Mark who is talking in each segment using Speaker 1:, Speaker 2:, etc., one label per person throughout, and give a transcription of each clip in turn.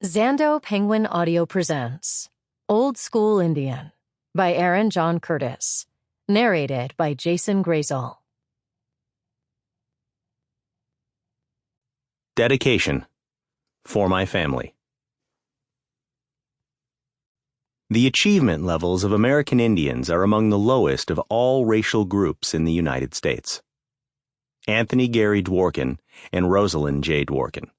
Speaker 1: Zando Penguin Audio presents Old School Indian by Aaron John Curtis, narrated by Jason Grasl.
Speaker 2: Dedication. For my family. The achievement levels of American Indians are among the lowest of all racial groups in the United States. Anthony Gary Dworkin and Rosalind J. Dworkin.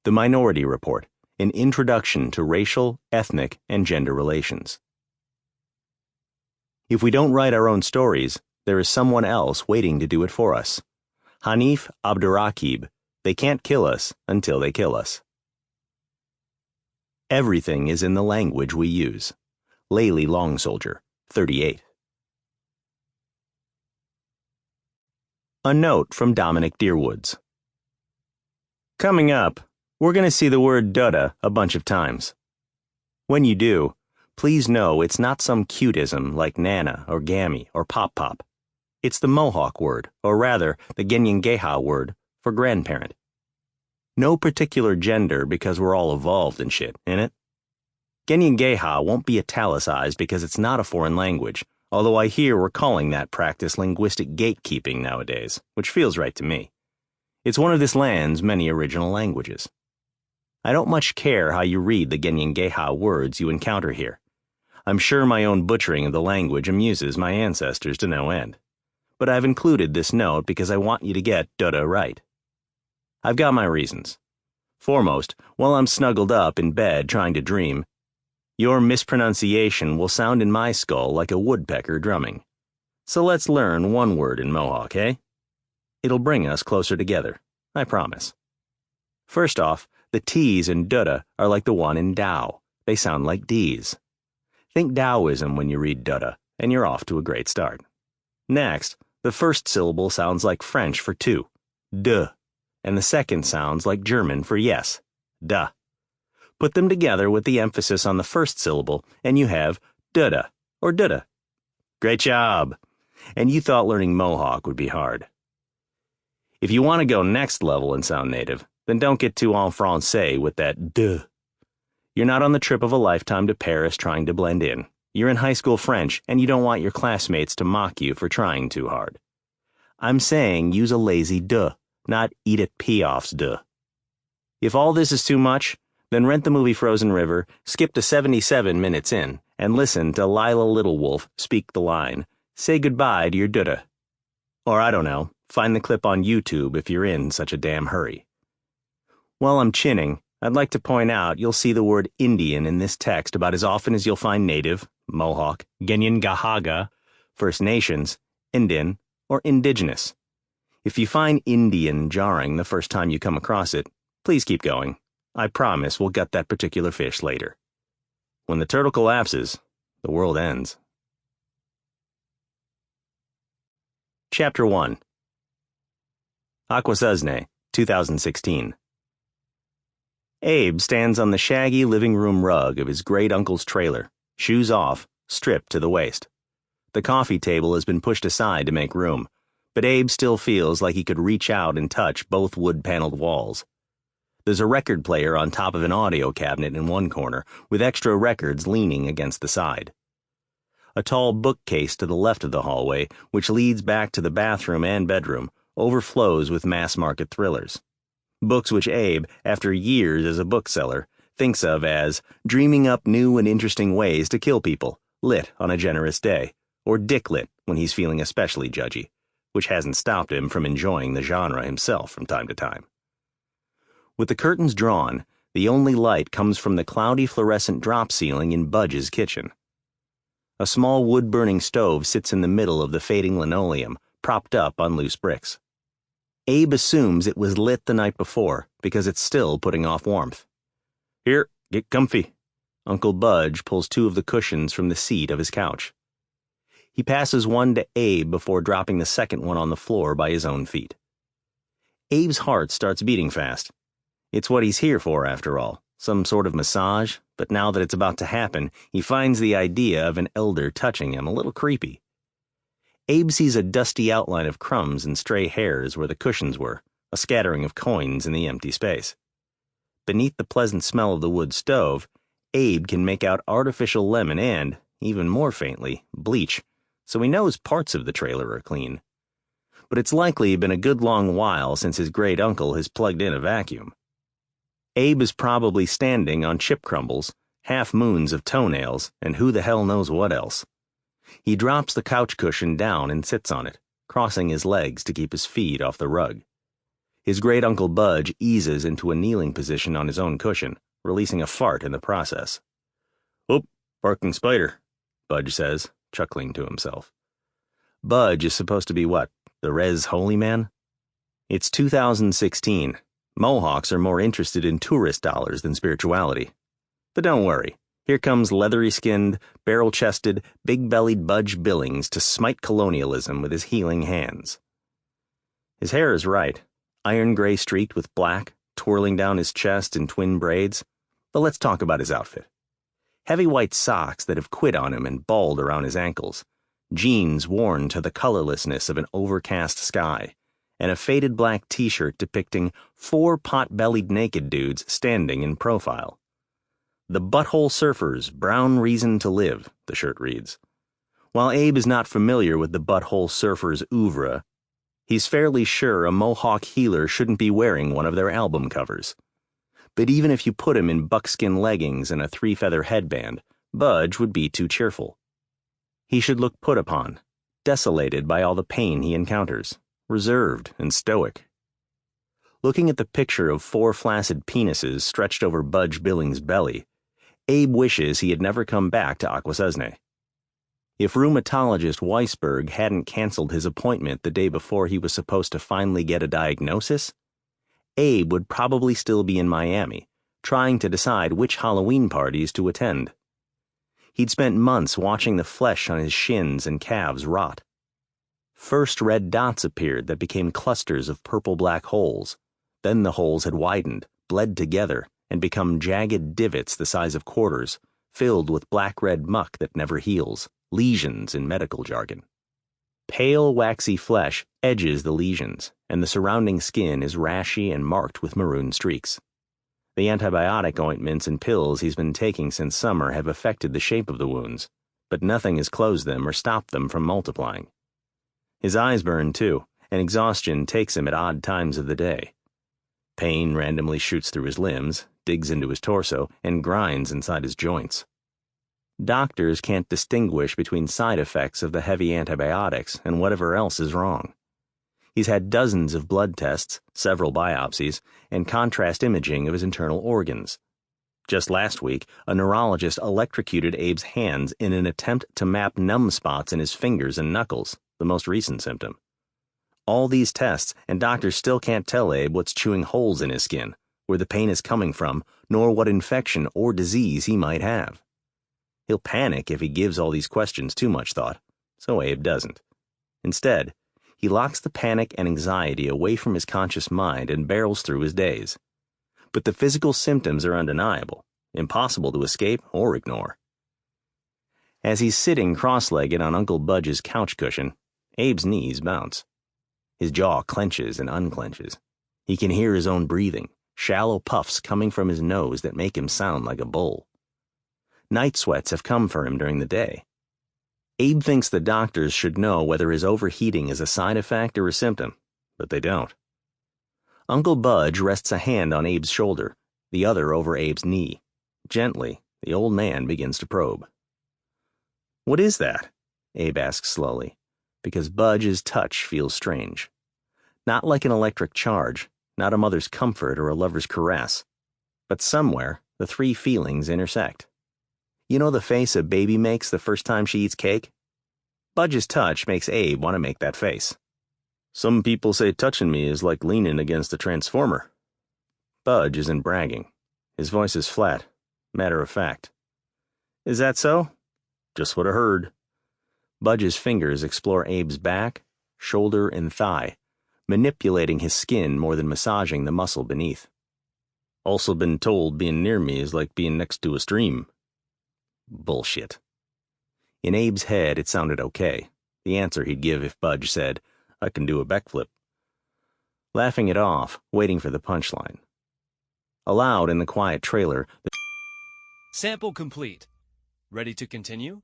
Speaker 2: The Minority Report. An Introduction to Racial, Ethnic, and Gender Relations. If we don't write our own stories, there is someone else waiting to do it for us. Hanif Abdurraqib, They Can't Kill Us Until They Kill Us. Everything is in the language we use. Layli Long Soldier, 38. A note from Dominic Deerwoods. Coming up, we're going to see the word dudda a bunch of times. When you do, please know it's not some cuteism like nana or gammy or pop-pop. It's the Mohawk word, or rather, the Genyengeha word, for grandparent. No particular gender because we're all evolved and shit, innit? Genyengeha won't be italicized because it's not a foreign language, although I hear we're calling that practice linguistic gatekeeping nowadays, which feels right to me. It's one of this land's many original languages. I don't much care how you read the Genyengeha words you encounter here. I'm sure my own butchering of the language amuses my ancestors to no end. But I've included this note because I want you to get dudda right. I've got my reasons. Foremost, while I'm snuggled up in bed trying to dream, your mispronunciation will sound in my skull like a woodpecker drumming. So let's learn one word in Mohawk, eh? It'll bring us closer together, I promise. First off, the T's in dudda are like the one in Tao. They sound like D's. Think Taoism when you read dudda, and you're off to a great start. Next, the first syllable sounds like French for two, de, and the second sounds like German for yes, da. Put them together with the emphasis on the first syllable, and you have dudda, or dudda. Great job! And you thought learning Mohawk would be hard. If you want to go next level and sound native, then don't get too en français with that de. You're not on the trip of a lifetime to Paris trying to blend in. You're in high school French, and you don't want your classmates to mock you for trying too hard. I'm saying use a lazy de, not Edith Piaf's de. If all this is too much, then rent the movie Frozen River, skip to 77 minutes in, and listen to Lila Littlewolf speak the line, "Say goodbye to your dudda." Or I don't know, find the clip on YouTube if you're in such a damn hurry. While I'm chinning, I'd like to point out you'll see the word Indian in this text about as often as you'll find Native, Mohawk, Genyengahaga, First Nations, Indian, or Indigenous. If you find Indian jarring the first time you come across it, please keep going. I promise we'll gut that particular fish later. When the turtle collapses, the world ends. Chapter 1. Akwesasne, 2016. Abe stands on the shaggy living room rug of his great-uncle's trailer, shoes off, stripped to the waist. The coffee table has been pushed aside to make room, but Abe still feels like he could reach out and touch both wood-paneled walls. There's a record player on top of an audio cabinet in one corner, with extra records leaning against the side. A tall bookcase to the left of the hallway, which leads back to the bathroom and bedroom, overflows with mass-market thrillers. Books which Abe, after years as a bookseller, thinks of as dreaming up new and interesting ways to kill people, lit on a generous day, or dick-lit when he's feeling especially judgy, which hasn't stopped him from enjoying the genre himself from time to time. With the curtains drawn, the only light comes from the cloudy fluorescent drop ceiling in Budge's kitchen. A small wood-burning stove sits in the middle of the fading linoleum, propped up on loose bricks. Abe assumes it was lit the night before because it's still putting off warmth. "Here, get comfy." Uncle Budge pulls two of the cushions from the seat of his couch. He passes one to Abe before dropping the second one on the floor by his own feet. Abe's heart starts beating fast. It's what he's here for, after all, some sort of massage, but now that it's about to happen, he finds the idea of an elder touching him a little creepy. Abe sees a dusty outline of crumbs and stray hairs where the cushions were, a scattering of coins in the empty space. beneath the pleasant smell of the wood stove, Abe can make out artificial lemon and, even more faintly, bleach, so he knows parts of the trailer are clean. But it's likely been a good long while since his great uncle has plugged in a vacuum. Abe is probably standing on chip crumbles, half moons of toenails, and who the hell knows what else. He drops the couch cushion down and sits on it, crossing his legs to keep his feet off the rug. His great uncle Budge eases into a kneeling position on his own cushion, releasing a fart in the process. "Oop, barking spider," Budge says, chuckling to himself. Budge is supposed to be what, the res holy man? It's 2016. Mohawks are more interested in tourist dollars than spirituality. But don't worry, here comes leathery-skinned, barrel-chested, big-bellied Budge Billings to smite colonialism with his healing hands. His hair is right, iron-gray streaked with black, twirling down his chest in twin braids. But let's talk about his outfit. Heavy white socks that have quit on him and balled around his ankles, jeans worn to the colorlessness of an overcast sky, and a faded black t-shirt depicting 4 pot-bellied naked dudes standing in profile. "The Butthole Surfers' Brown Reason to Live," the shirt reads. While Abe is not familiar with the Butthole Surfers' oeuvre, he's fairly sure a Mohawk healer shouldn't be wearing one of their album covers. But even if you put him in buckskin leggings and a 3-feather headband, Budge would be too cheerful. He should look put upon, desolated by all the pain he encounters, reserved and stoic. Looking at the picture of 4 flaccid penises stretched over Budge Billings' belly, Abe wishes he had never come back to Akwesasne. If rheumatologist Weisberg hadn't canceled his appointment the day before he was supposed to finally get a diagnosis, Abe would probably still be in Miami, trying to decide which Halloween parties to attend. He'd spent months watching the flesh on his shins and calves rot. First red dots appeared that became clusters of purple-black holes. Then the holes had widened, bled together, and become jagged divots the size of quarters, filled with black-red muck that never heals, lesions in medical jargon. Pale, waxy flesh edges the lesions, and the surrounding skin is rashy and marked with maroon streaks. The antibiotic ointments and pills he's been taking since summer have affected the shape of the wounds, but nothing has closed them or stopped them from multiplying. His eyes burn too, and exhaustion takes him at odd times of the day. Pain randomly shoots through his limbs, digs into his torso, and grinds inside his joints. Doctors can't distinguish between side effects of the heavy antibiotics and whatever else is wrong. He's had dozens of blood tests, several biopsies, and contrast imaging of his internal organs. Just last week, a neurologist electrocuted Abe's hands in an attempt to map numb spots in his fingers and knuckles, the most recent symptom. All these tests, and doctors still can't tell Abe what's chewing holes in his skin, where the pain is coming from, nor what infection or disease he might have. He'll panic if he gives all these questions too much thought, so Abe doesn't. Instead, he locks the panic and anxiety away from his conscious mind and barrels through his days. But the physical symptoms are undeniable, impossible to escape or ignore. As he's sitting cross-legged on Uncle Budge's couch cushion, Abe's knees bounce. His jaw clenches and unclenches. He can hear his own breathing, shallow puffs coming from his nose that make him sound like a bull. Night sweats have come for him during the day. Abe thinks the doctors should know whether his overheating is a side effect or a symptom, but they don't. Uncle Budge rests a hand on Abe's shoulder, the other over Abe's knee. Gently, the old man begins to probe. "What is that?" Abe asks slowly, because Budge's touch feels strange. Not like an electric charge, not a mother's comfort or a lover's caress, but somewhere the 3 feelings intersect. You know the face a baby makes the first time she eats cake? Budge's touch makes Abe want to make that face. "Some people say touching me is like leaning against a transformer." Budge isn't bragging. His voice is flat, matter of fact. "Is that so?" "Just what I heard." Budge's fingers explore Abe's back, shoulder, and thigh, manipulating his skin more than massaging the muscle beneath. "Also been told being near me is like being next to a stream." Bullshit. In Abe's head, it sounded okay, the answer he'd give if Budge said, "I can do a backflip." Laughing it off, waiting for the punchline. Aloud in the quiet trailer,
Speaker 3: Sample complete. Ready to continue?